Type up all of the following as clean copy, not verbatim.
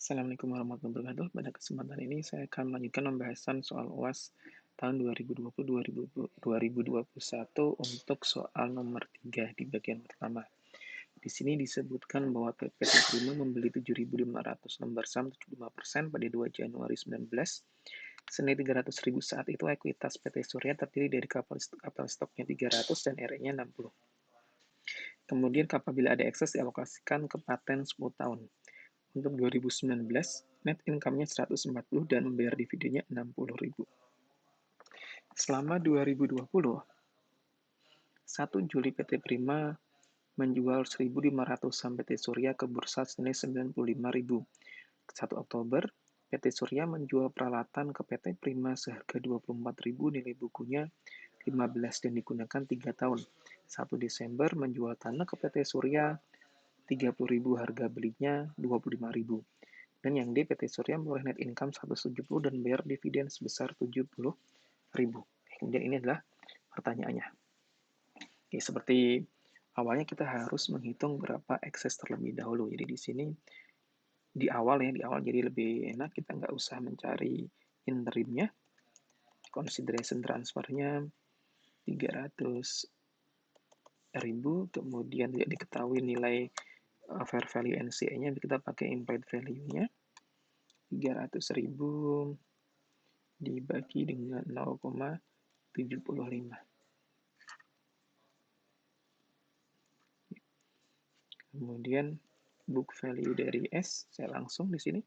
Assalamualaikum warahmatullahi wabarakatuh. Pada kesempatan ini saya akan melanjutkan pembahasan soal UAS tahun 2020-2021 untuk soal nomor 3 di bagian pertama. Di sini disebutkan bahwa PT Prima membeli 7.500 lembar saham 75% pada 2 Januari 19. Senilai 300.000 saat itu ekuitas PT Surya terdiri dari kapal stoknya 300 dan RE-nya 60. Kemudian apabila ada ekses dialokasikan ke paten 10 tahun. Untuk 2019, net income-nya 140 dan membayar dividennya 60.000. Selama 2020, 1 Juli PT Prima menjual 1.500 saham PT Surya ke bursa senilai 95.000. 1 Oktober, PT Surya menjual peralatan ke PT Prima seharga 24.000, nilai bukunya 15 dan digunakan 3 tahun. 1 Desember menjual tanah ke PT Surya 30.000, harga belinya 25.000. Dan yang D, PT Surya memperoleh net income 170 dan bayar dividen sebesar 70.000. Kemudian ini adalah pertanyaannya. Oke, seperti awalnya kita harus menghitung berapa ekses terlebih dahulu. Jadi di sini di awal jadi lebih enak, kita nggak usah mencari interimnya. Consideration transfernya 300.000, kemudian tidak diketahui nilai fair value NCA-nya, kita pakai implied value-nya 300.000 dibagi dengan 0,75. Kemudian book value dari S, saya langsung di sini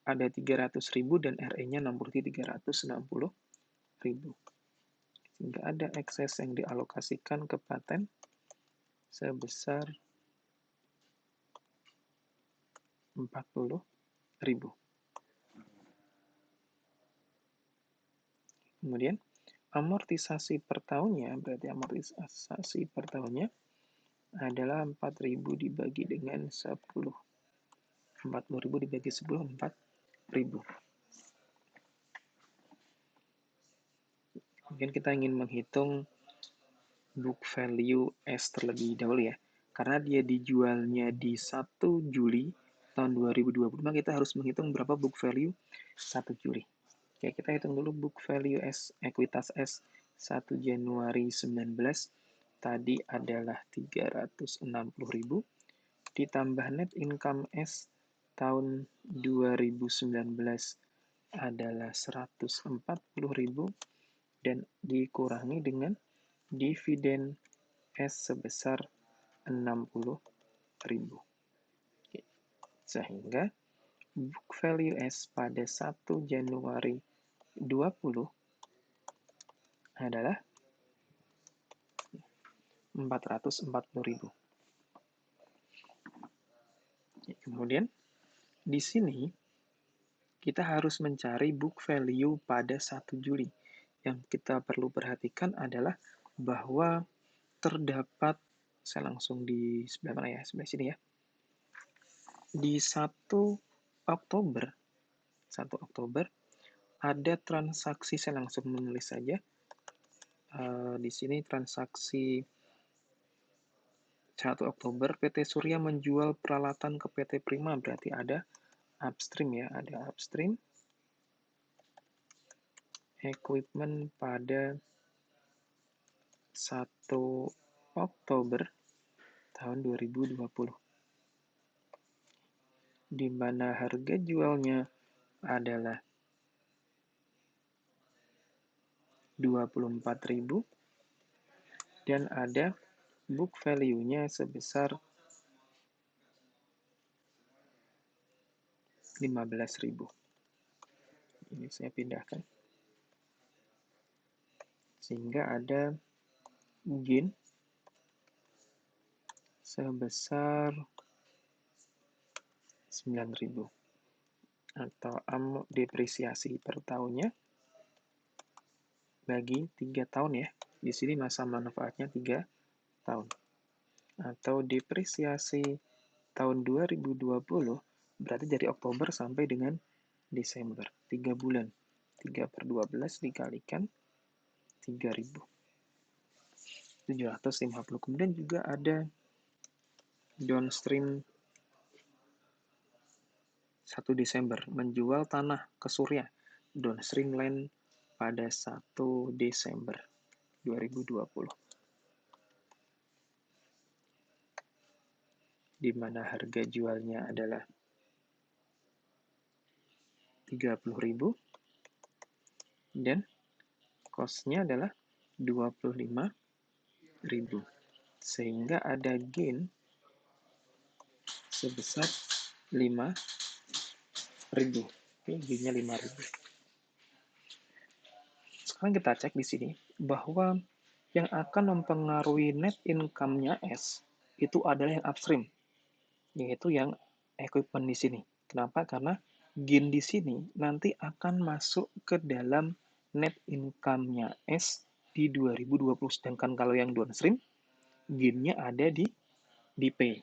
ada 300.000 dan RE-nya 360.000. Sehingga ada ekses yang dialokasikan ke paten sebesar 40.000. Kemudian amortisasi per tahunnya, berarti amortisasi per tahunnya adalah 4.000 dibagi dengan 10. 40.000 dibagi 10, 4.000. Kemudian kita ingin menghitung book value S terlebih dahulu ya. Karena dia dijualnya di 1 Juli tahun 2020, maka kita harus menghitung berapa book value 1 Juli. Oke, kita hitung dulu book value S, ekuitas S 1 Januari 19 tadi adalah 360.000 ditambah net income S tahun 2019 adalah 140.000 dan dikurangi dengan dividen S sebesar 60.000. Sehingga book value S pada 1 Januari 20 adalah 440.000. Kemudian di sini kita harus mencari book value pada 1 Juli. Yang kita perlu perhatikan adalah bahwa terdapat, saya langsung di sebelah mana ya? Sebelah sini ya. Di 1 Oktober ada transaksi, saya langsung menulis saja. Di sini transaksi 1 Oktober PT Surya menjual peralatan ke PT Prima, berarti ada upstream ya, ada upstream equipment pada 1 Oktober tahun 2020. Di mana harga jualnya adalah 24.000 dan ada book value-nya sebesar 15.000. Ini saya pindahkan. Sehingga ada gain sebesar 9.000 atau depresiasi per tahunnya bagi 3 tahun ya. Di sini masa manfaatnya 3 tahun. Atau depresiasi tahun 2020 berarti dari Oktober sampai dengan Desember, 3 bulan. 3/12 dikalikan 3.750. Kemudian juga ada downstream 1 Desember menjual tanah ke Surya downstream land pada 1 Desember 2020, di mana harga jualnya adalah 30.000 dan cost-nya adalah 25.000, sehingga ada gain sebesar 5.000. Gainnya 5.000. Sekarang kita cek di sini bahwa yang akan mempengaruhi net income-nya S itu adalah yang upstream, yaitu yang equipment di sini. Kenapa? Karena gain di sini nanti akan masuk ke dalam net income-nya S di 2020. Sedangkan kalau yang downstream, gain-nya ada di P.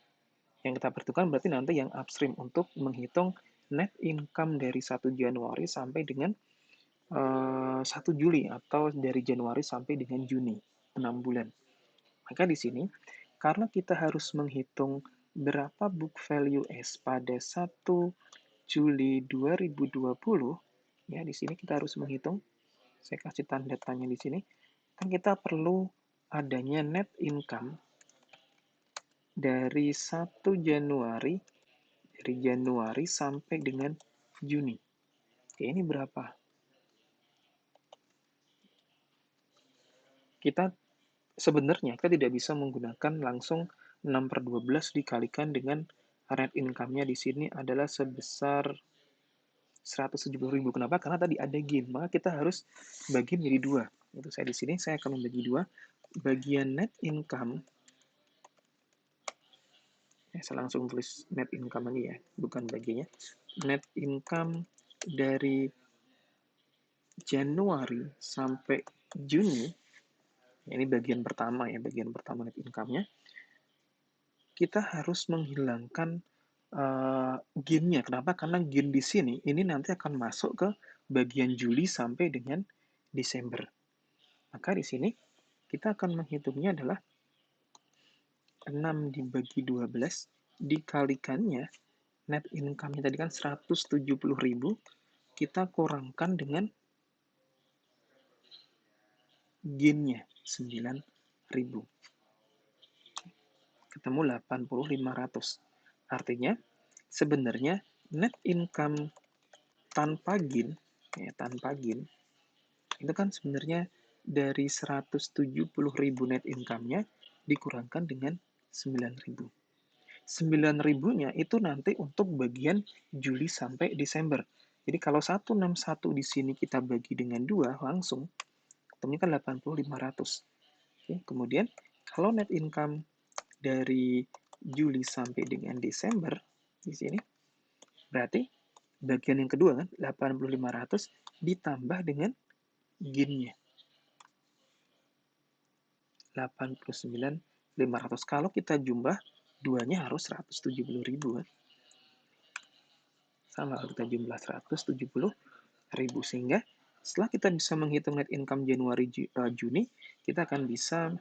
Yang kita perhitungkan berarti nanti yang upstream untuk menghitung net income dari 1 Januari sampai dengan 1 Juli atau dari Januari sampai dengan Juni, 6 bulan. Maka di sini, karena kita harus menghitung berapa book value S pada 1 Juli 2020, ya di sini kita harus menghitung, saya kasih tanda tanya di sini, kan kita perlu adanya net income dari 1 Januari, dari Januari sampai dengan Juni. Oke, ini berapa? Kita sebenarnya kita tidak bisa menggunakan langsung 6/12 dikalikan dengan net income-nya di sini adalah sebesar 170.000. Kenapa? Karena tadi ada gain, maka kita harus bagi menjadi dua. Itu saya di sini saya akan membagi dua. Bagian net income, saya langsung tulis net income lagi ya, bukan bagiannya. Net income dari Januari sampai Juni, ini bagian pertama ya, bagian pertama net income-nya. Kita harus menghilangkan gain-nya. Kenapa? Karena gain di sini ini nanti akan masuk ke bagian Juli sampai dengan Desember. Maka di sini kita akan menghitungnya adalah 6 dibagi 12 dikalikannya net income-nya tadi kan 170.000, kita kurangkan dengan gain-nya 9.000. Ketemu 80.500. Artinya sebenarnya net income tanpa gain, ya tanpa gain, itu kan sebenarnya dari 170.000 net income-nya dikurangkan dengan 9.000. 9.000-nya itu nanti untuk bagian Juli sampai Desember. Jadi kalau 161 di sini kita bagi dengan 2 langsung, ketemunya kan 80.500. Oke, kemudian kalau net income dari Juli sampai dengan Desember di sini, berarti bagian yang kedua kan 80.500 ditambah dengan gain-nya 89.500. Kalau kita jumlah duanya harus 170.000 kan. Sama kalau kita jumlah 170.000, sehingga setelah kita bisa menghitung net income Januari Juni, kita akan bisa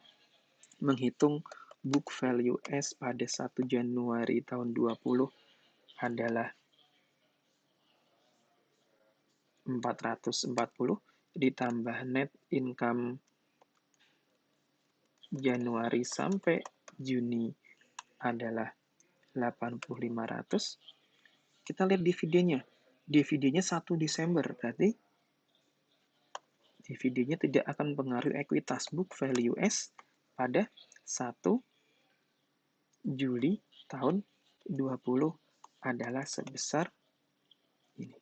menghitung book value S pada 1 Januari tahun 20 adalah 440 ditambah net income Januari sampai Juni adalah 80.500. Kita lihat dividennya. Dividennya 1 Desember, berarti dividennya tidak akan mempengaruhi ekuitas book value S pada 1 Juli tahun 20 adalah sebesar ini.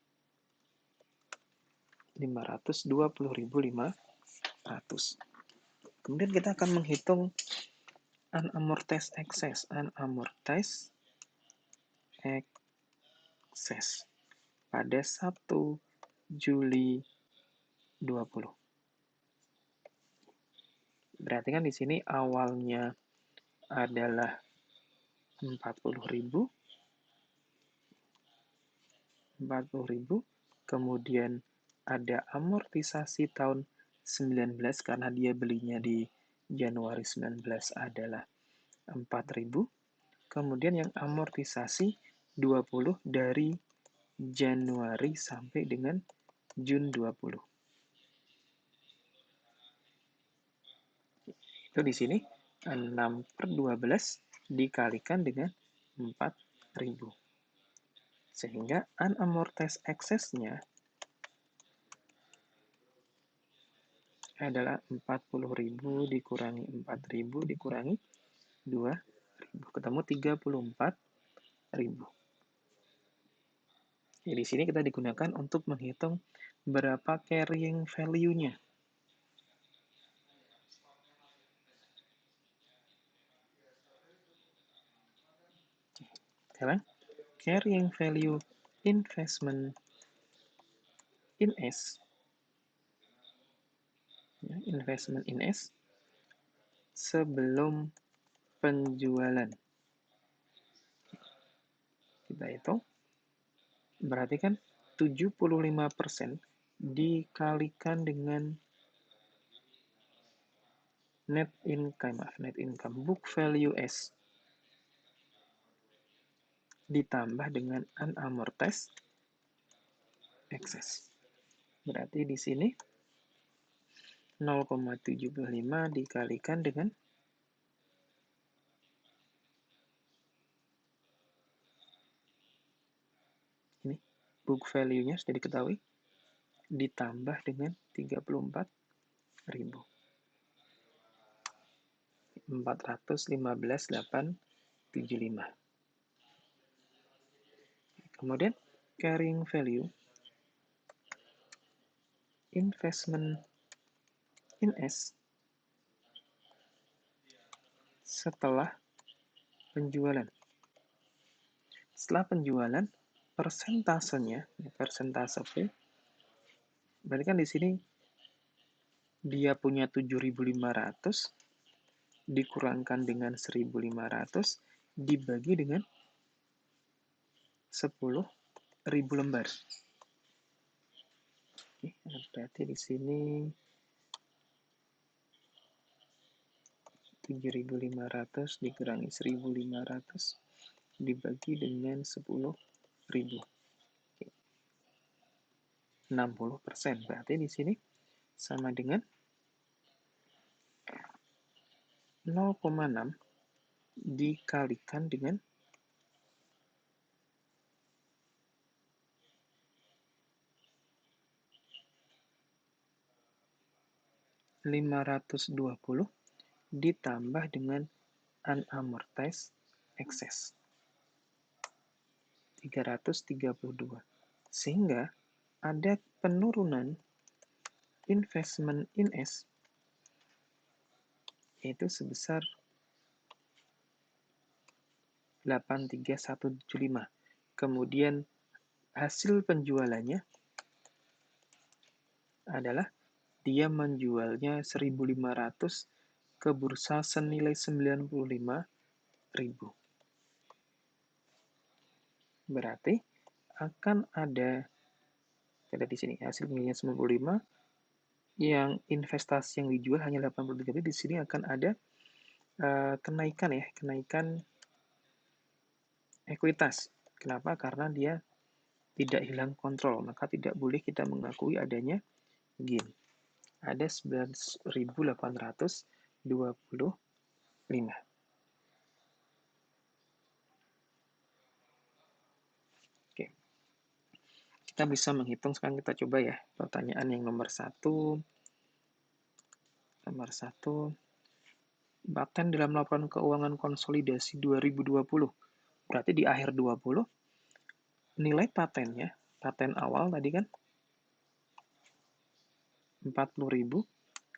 520.500. Kemudian kita akan menghitung unamortized excess. Unamortized excess pada 1 Juli 20. Berarti kan di sini awalnya adalah 40.000, kemudian ada amortisasi tahun 19 karena dia belinya di Januari 19 adalah 4.000, kemudian yang amortisasi 20 dari Januari sampai dengan Jun 20. Itu di sini 6/12 dikalikan dengan 4.000. Sehingga unamortized excess-nya adalah 40.000 dikurangi 4.000 dikurangi 2.000. Ketemu 34.000. Jadi di sini kita digunakan untuk menghitung berapa carrying value-nya. Sekarang, carrying value investment in S, ya, investment in S, sebelum penjualan. Kita hitung, berarti kan 75% dikalikan dengan net income, book value S, ditambah dengan unamortized excess. Berarti di sini 0,75 dikalikan dengan ini, book value-nya sudah diketahui, ditambah dengan 34.000. 415.875. Kemudian carrying value investment in S setelah penjualan. Setelah penjualan, persentasenya, persentase P, berarti kan di sini dia punya 7.500 dikurangkan dengan 1.500 dibagi dengan 10.000 lembar. Oke, berarti di sini 7.500 dikurangi 1.500 dibagi dengan 10.000. 60%. Berarti di sini sama dengan 0,6 dikalikan dengan 520 ditambah dengan unamortized excess 332. Sehingga ada penurunan investment in S yaitu sebesar 83175. Kemudian hasil penjualannya adalah dia menjualnya 1.500 ke bursa senilai 95.000. Berarti akan ada di sini hasil penjualannya 95, yang investasi yang dijual hanya 83. Jadi di sini akan ada kenaikan ekuitas. Kenapa? Karena dia tidak hilang kontrol, maka tidak boleh kita mengakui adanya gain. Ada 9.825. Oke. Kita bisa menghitung, sekarang kita coba ya. Pertanyaan yang nomor 1. Nomor 1. Paten dalam laporan keuangan konsolidasi 2020. Berarti di akhir 20, nilai patennya, paten awal tadi kan 40.000,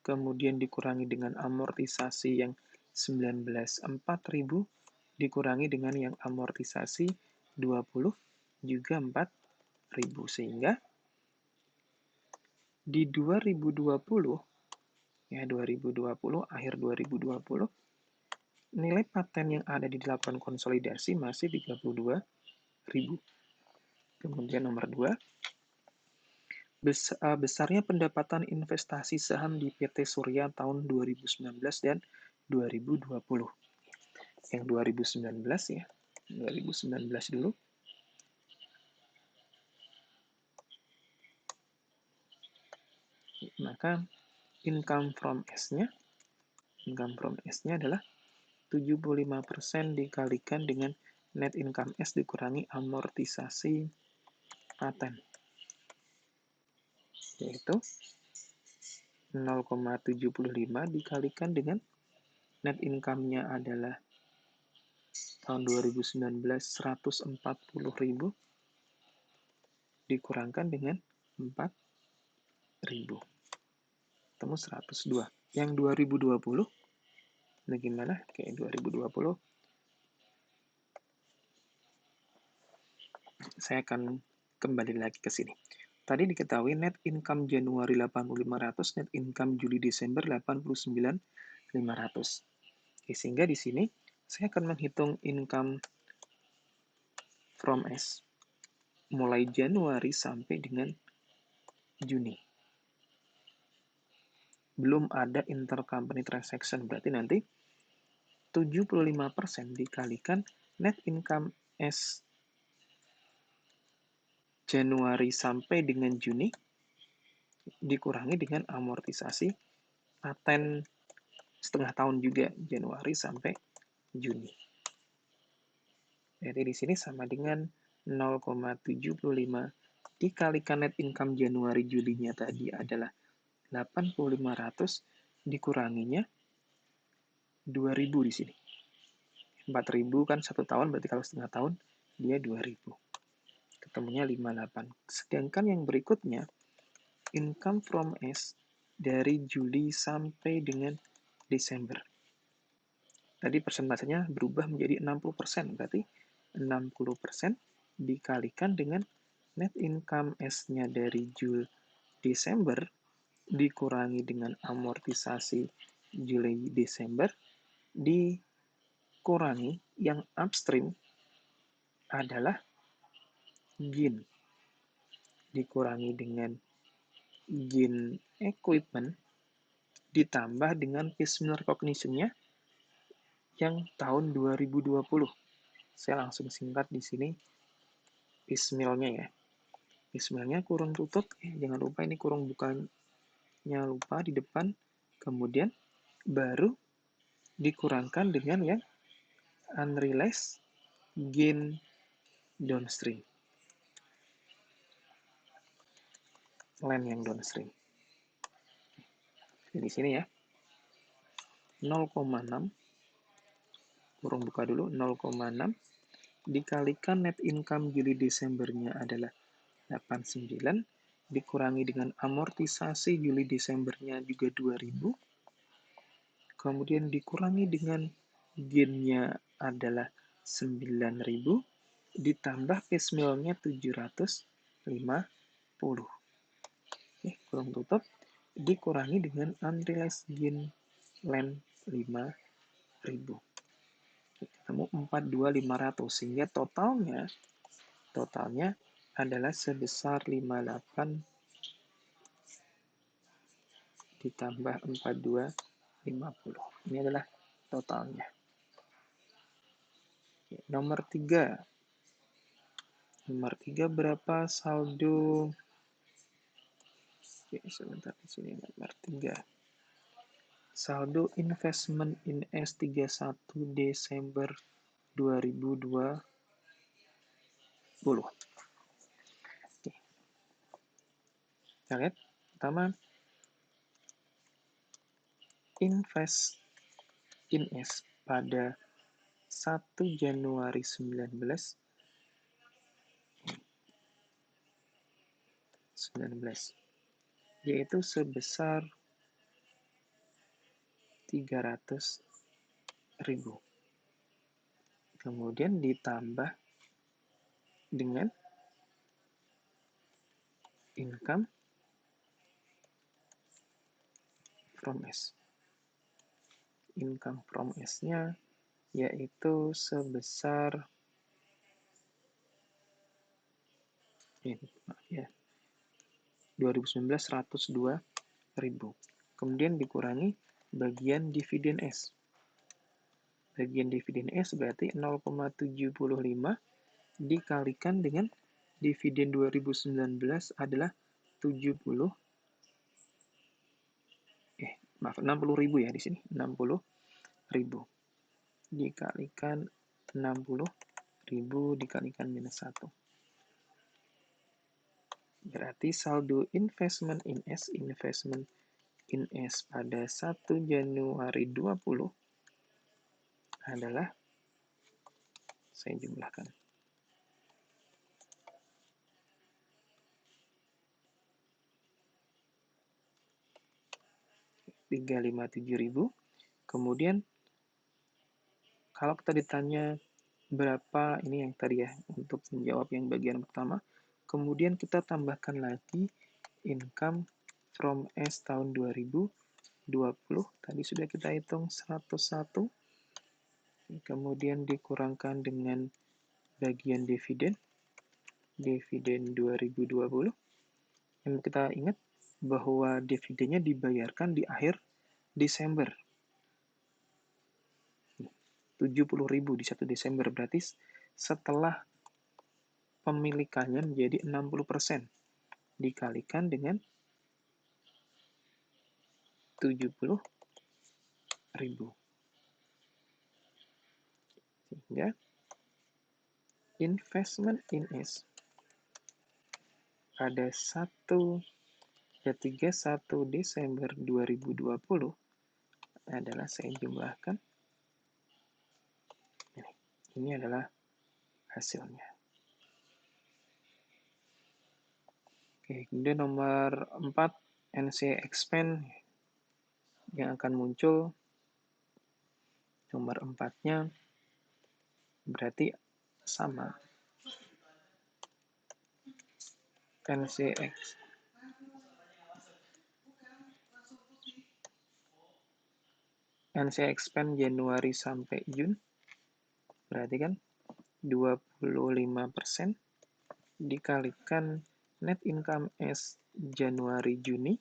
kemudian dikurangi dengan amortisasi yang 19, 4.000 dikurangi dengan yang amortisasi 20 juga 4.000, sehingga di 2020 ya 2020 akhir 2020 nilai paten yang ada di laporan konsolidasi masih 32.000. Kemudian nomor 2, besarnya pendapatan investasi saham di PT Surya tahun 2019 dan 2020. Yang 2019 ya, 2019 dulu. maka income from S-nya adalah 75% dikalikan dengan net income S dikurangi amortisasi paten, yaitu 0,75 dikalikan dengan net income-nya adalah tahun 2019 140.000 dikurangkan dengan 4.000. Ketemu 102. Yang 2020, bagaimana? Kayak 2020, saya akan kembali lagi ke sini. Tadi diketahui net income Januari 80.500, net income Juli Desember 89.500. Sehingga di sini saya akan menghitung income from S mulai Januari sampai dengan Juni. Belum ada intercompany transaction, berarti nanti 75% dikalikan net income S Januari sampai dengan Juni dikurangi dengan amortisasi paten setengah tahun juga, Januari sampai Juni. Jadi di sini sama dengan 0,75 dikalikan net income Januari Julinya tadi adalah 8.500 dikuranginya 2.000 di sini. 4.000 kan 1 tahun, berarti kalau setengah tahun dia 2.000. Ketemunya 58. Sedangkan yang berikutnya, income from S dari Juli sampai dengan Desember. Tadi persentasenya berubah menjadi 60%, berarti 60% dikalikan dengan net income S-nya dari Juli Desember dikurangi dengan amortisasi Juli Desember dikurangi yang upstream adalah gain dikurangi dengan gain equipment ditambah dengan piecemeal recognition-nya yang tahun 2020. Saya langsung singkat di sini piecemeal-nya ya. Piecemeal-nya kurung tutup, jangan lupa ini kurung bukanya lupa di depan, kemudian baru dikurangkan dengan yang unrealized gain downstream. Land yang downstream. Di sini ya. 0,6 kurung buka dulu 0,6 dikalikan net income Juli Desembernya adalah 89 dikurangi dengan amortisasi Juli Desembernya juga 2000 kemudian dikurangi dengan gain-nya adalah 9000 ditambah piecemeal-nya 750. Oke, kurung tutup dikurangi dengan unrealized gain land 5000. Ketemu 42.500 sehingga totalnya adalah sebesar 58 ditambah 4250. Ini adalah totalnya. Nomor 3. Nomor 3 berapa saldo? Oke, sebentar di sini nomor 3. Saldo investment in S31 Desember 2020. Oke. Kita lihat pertama invest in S pada 1 Januari 19 yaitu sebesar 300.000. Kemudian ditambah dengan income from S. Income from S-nya yaitu sebesar 2019 102.000. Kemudian dikurangi bagian dividen S. Bagian dividen S berarti 0,75 dikalikan dengan dividen 2019 adalah 70 Maaf, 60.000 ya di sini, 60.000 dikalikan 60.000 dikalikan minus 1. Berarti saldo investment in S pada 1 Januari 20 adalah, saya jumlahkan, 357.000. Kemudian kalau kita ditanya berapa, ini yang tadi ya, untuk menjawab yang bagian pertama, kemudian kita tambahkan lagi income from S tahun 2020, tadi sudah kita hitung 101, kemudian dikurangkan dengan bagian dividen 2020. Yang kita ingat bahwa dividennya dibayarkan di akhir Desember. 70.000 di 1 Desember, berarti setelah pemilikannya menjadi 60%, dikalikan dengan 70.000. Sehingga investment in S pada 31 Desember 2020 adalah, saya jumlahkan, ini adalah hasilnya. Oke, kemudian nomor 4, NC expand yang akan muncul. Nomor 4-nya berarti sama. NC expand Januari sampai Juni, berarti kan 25% dikalikan net income S Januari Juni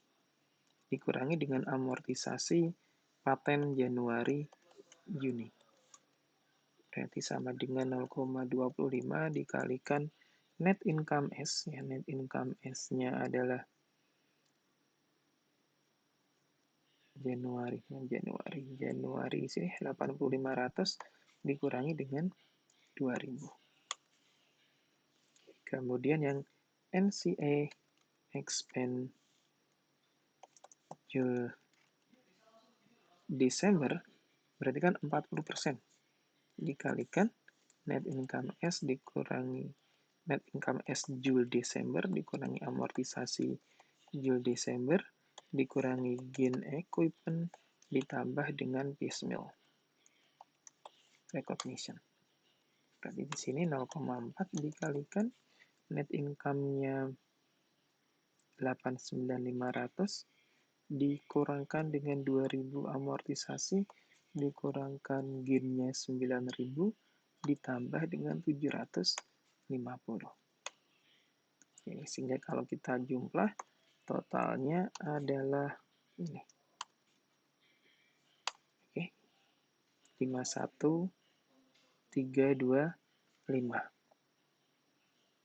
dikurangi dengan amortisasi paten Januari Juni. Berarti sama dengan 0,25 dikalikan net income S. Ya, net income S-nya adalah Januari sini 8.500 dikurangi dengan 2.000. Kemudian yang NCA expand Desember berarti kan 40%. Dikalikan net income S dikurangi net income S Jul Desember dikurangi amortisasi Jul Desember dikurangi gain equipment ditambah dengan piecemeal recognition. Berarti di sini 0,4 dikalikan net income-nya 8.900 dikurangkan dengan 2.000 amortisasi dikurangkan gain-nya 9.000 ditambah dengan 750. Oke, sehingga kalau kita jumlah totalnya adalah ini. Oke. 51.325.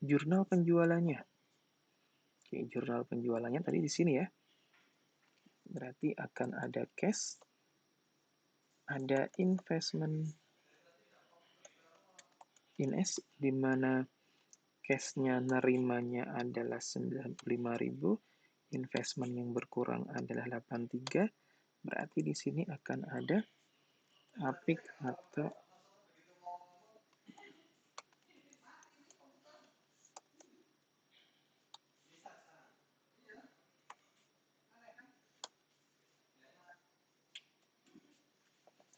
Jurnal penjualannya. Oke, jurnal penjualannya tadi di sini ya. Berarti akan ada cash, ada investment in S, di mana cash-nya nerimanya adalah 95.000, investment yang berkurang adalah 83, berarti di sini akan ada APIK atau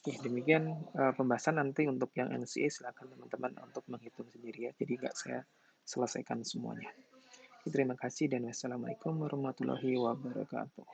ya, demikian pembahasan. Nanti untuk yang NCA silakan teman-teman untuk menghitung sendiri ya. Jadi nggak saya selesaikan semuanya. Terima kasih dan wassalamualaikum warahmatullahi wabarakatuh.